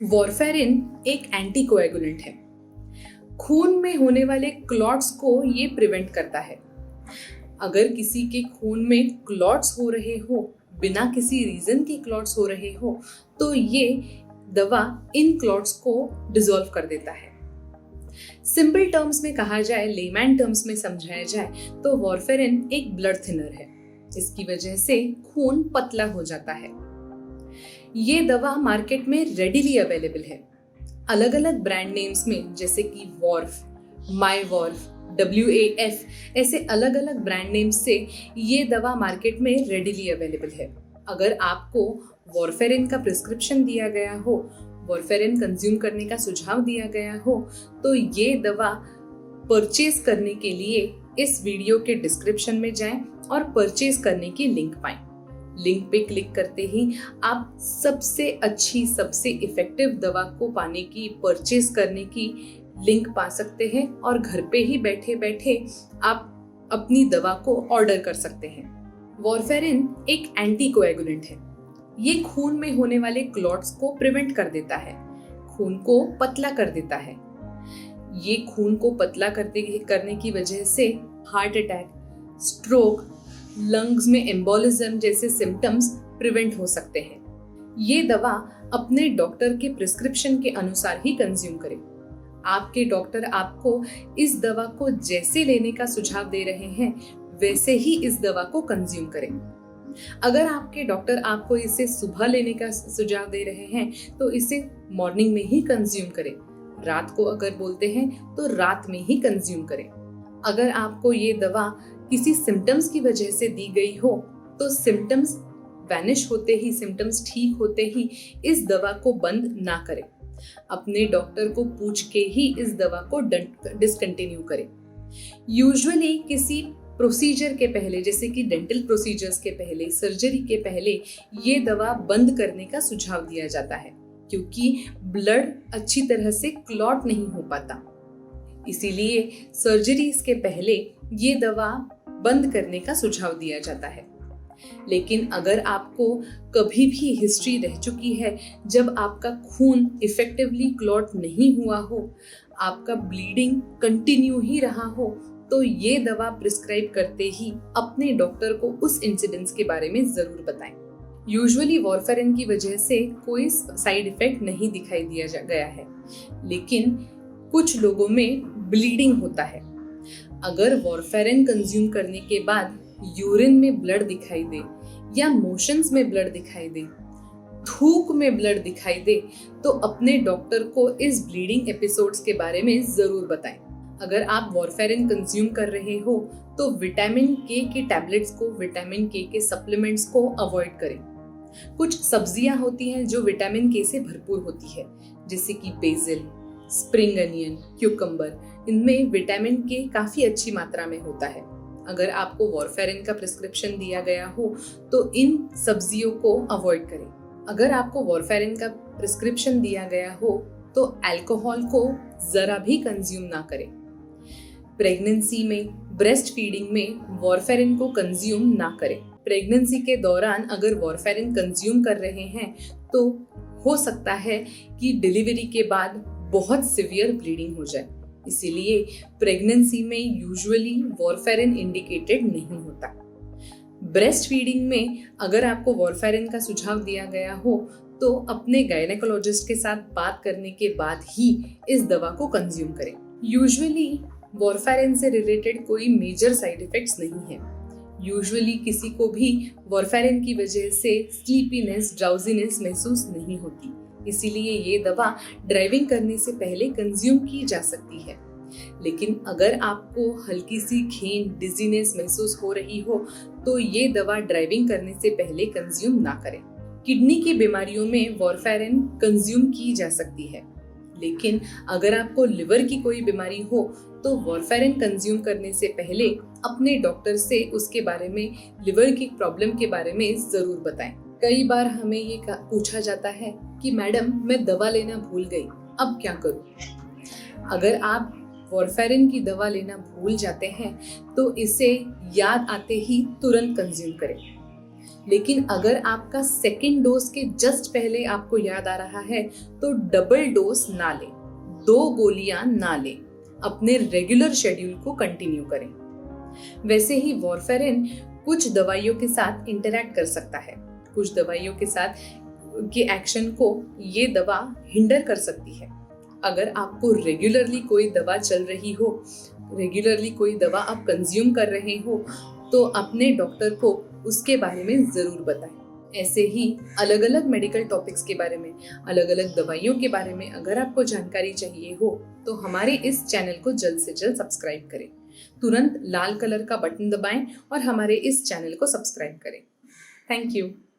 Warfarin एक anticoagulant है। खून में होने वाले क्लॉट्स को ये प्रिवेंट करता है। अगर किसी के खून में क्लॉट्स हो रहे हो, बिना किसी रीजन के क्लॉट्स हो रहे हो, तो ये दवा इन क्लॉट्स को डिसॉल्व कर देता है। सिंपल टर्म्स में कहा जाए, लेमैन टर्म्स में समझाया जाए तो वॉरफेरिन एक ब्लड थिनर है। इसकी वजह से खून पतला हो जाता है। ये दवा मार्केट में रेडिली अवेलेबल है। अलग अलग ब्रांड नेम्स में, जैसे कि वॉर्फ, माईवॉर्फ, WAF, ऐसे अलग अलग ब्रांड नेम्स से ये दवा मार्केट में रेडिली अवेलेबल है। अगर आपको वॉरफेरिन का प्रिस्क्रिप्शन दिया गया हो, वॉरफेरिन कंज्यूम करने का सुझाव दिया गया हो, तो ये दवा परचेज करने के लिए इस वीडियो के डिस्क्रिप्शन में जाएं और परचेज करने की लिंक पाएं। लिंक पे क्लिक करते ही आप सबसे अच्छी, सबसे इफेक्टिव दवा को पाने की, परचेज करने की लिंक पा सकते हैं और घर पे ही बैठे बैठे आप अपनी दवा को ऑर्डर कर सकते हैं। वॉरफेरिन एक एंटीकोएगुलेंट है। ये खून में होने वाले क्लॉट्स को प्रिवेंट कर देता है, खून को पतला कर देता है। ये खून को पतला करने की वजह से हार्ट अटैक, स्ट्रोक, लंग्स में एम्बोलिज्म जैसे सिम्टम्स प्रिवेंट हो सकते हैं। ये दवा अपने डॉक्टर के प्रिस्क्रिप्शन के अनुसार ही कंज्यूम करें। आपके डॉक्टर आपको इस दवा को जैसे लेने का सुझाव दे रहे हैं, वैसे ही इस दवा को कंज्यूम करें। अगर आपके डॉक्टर आपको इसे सुबह लेने का सुझाव दे रहे हैं, तो इसे मॉर्निंग में ही कंज्यूम करें। रात को अगर बोलते हैं तो रात में ही कंज्यूम करें। अगर आपको ये दवा किसी सिम्टम्स की वजह से दी गई हो, तो सिम्टम्स वैनिश होते ही, सिम्टम्स ठीक होते ही इस दवा को बंद ना करें। अपने डॉक्टर को पूछ के ही इस दवा को डिसकंटिन्यू करें। यूजुअली किसी प्रोसीजर के पहले, जैसे कि डेंटल प्रोसीजर्स के पहले, सर्जरी के पहले, ये दवा बंद करने का सुझाव दिया जाता है, क्योंकि ब्लड अच्छी तरह से क्लॉट नहीं हो पाता। इसीलिए सर्जरीज के पहले ये दवा बंद करने का सुझाव दिया जाता है। लेकिन अगर आपको कभी भी हिस्ट्री रह चुकी है जब आपका खून इफेक्टिवली क्लॉट नहीं हुआ हो, आपका ब्लीडिंग कंटिन्यू ही रहा हो, तो ये दवा प्रिस्क्राइब करते ही अपने डॉक्टर को उस इंसिडेंट्स के बारे में जरूर बताएं। यूजुअली वॉरफेरिन की वजह से कोई साइड इफेक्ट नहीं दिखाई दिया गया है, लेकिन कुछ लोगों में ब्लीडिंग होता है। अगर वॉरफेरिन कंज्यूम करने के बाद यूरिन में ब्लड दिखाई दे या मोशंस में ब्लड दिखाई दे, थूक में ब्लड दिखाई दे, तो अपने डॉक्टर को इस ब्लीडिंग एपिसोड्स के बारे में जरूर बताएं। अगर आप वॉरफेरिन कंज्यूम कर रहे हो तो विटामिन के टैबलेट्स को, विटामिन के सप्लीमेंट्स को अवॉइड करें। कुछ सब्जियां होती हैं जो विटामिन के से भरपूर होती है, जैसे कि बेसिल, स्प्रिंग अनियन, क्यूकम्बर। इनमें विटामिन के काफी अच्छी मात्रा में होता है। अगर आपको वॉरफेरिन का प्रिस्क्रिप्शन दिया गया हो तो इन सब्जियों को अवॉइड करें। अगर आपको वॉरफेरिन का प्रिस्क्रिप्शन दिया गया हो तो अल्कोहल को जरा भी कंज्यूम ना करें। प्रेगनेंसी में, ब्रेस्ट फीडिंग में वॉरफेरिन को कंज्यूम ना करें। प्रेगनेंसी के दौरान अगर वॉरफेरिन कंज्यूम कर रहे हैं तो हो सकता है कि डिलीवरी के बाद बहुत सिवियर ब्लीडिंग हो जाए। इसीलिए प्रेगनेंसी में यूजुअली वॉरफेरिन इंडिकेटेड नहीं होता। ब्रेस्ट फीडिंग में अगर आपको वॉरफेरिन का सुझाव दिया गया हो तो अपने गायनेकोलॉजिस्ट के साथ बात करने के बाद ही इस दवा को कंज्यूम करें। यूजुअली वॉरफेरिन से रिलेटेड कोई मेजर साइड इफेक्ट्स नहीं है। यूजुअली किसी को भी वॉरफेरिन की वजह से स्लीपीनेस, ड्राउजीनेस महसूस नहीं होती। इसीलिए ये दवा ड्राइविंग करने से पहले कंज्यूम की जा सकती है। लेकिन अगर आपको हल्की सी खेन, डिजीनेस महसूस हो रही हो, तो ये दवा ड्राइविंग करने से पहले कंज्यूम ना करें। किडनी की बीमारियों में वॉरफेरिन कंज्यूम की जा सकती है, लेकिन अगर आपको लिवर की कोई बीमारी हो तो वॉरफेरिन कंज्यूम करने से पहले अपने डॉक्टर से उसके बारे में, लिवर की प्रॉब्लम के बारे में जरूर बताएं। कई बार हमें ये पूछा जाता है कि मैडम, मैं दवा लेना भूल गई, अब क्या करूं? अगर आप वॉरफेरिन की दवा लेना भूल जाते हैं तो इसे याद आते ही तुरंत कंज्यूम करें। लेकिन अगर आपका सेकेंड डोज के जस्ट पहले आपको याद आ रहा है तो डबल डोज ना लें, 2 गोलियां ना लें, अपने रेगुलर शेड्यूल को कंटिन्यू करें। वैसे ही वॉरफेरिन कुछ दवाइयों के साथ इंटरैक्ट कर सकता है, कुछ दवाइयों के साथ के एक्शन को ये दवा हिंडर कर सकती है। अगर आपको रेगुलरली कोई दवा चल रही हो, रेगुलरली कोई दवा आप कंज्यूम कर रहे हो, तो अपने डॉक्टर को उसके बारे में ज़रूर बताएं। ऐसे ही अलग अलग मेडिकल टॉपिक्स के बारे में, अलग अलग दवाइयों के बारे में अगर आपको जानकारी चाहिए हो तो हमारे इस चैनल को जल्द से जल्द सब्सक्राइब करें। तुरंत लाल कलर का बटन दबाएं और हमारे इस चैनल को सब्सक्राइब करें। Thank you.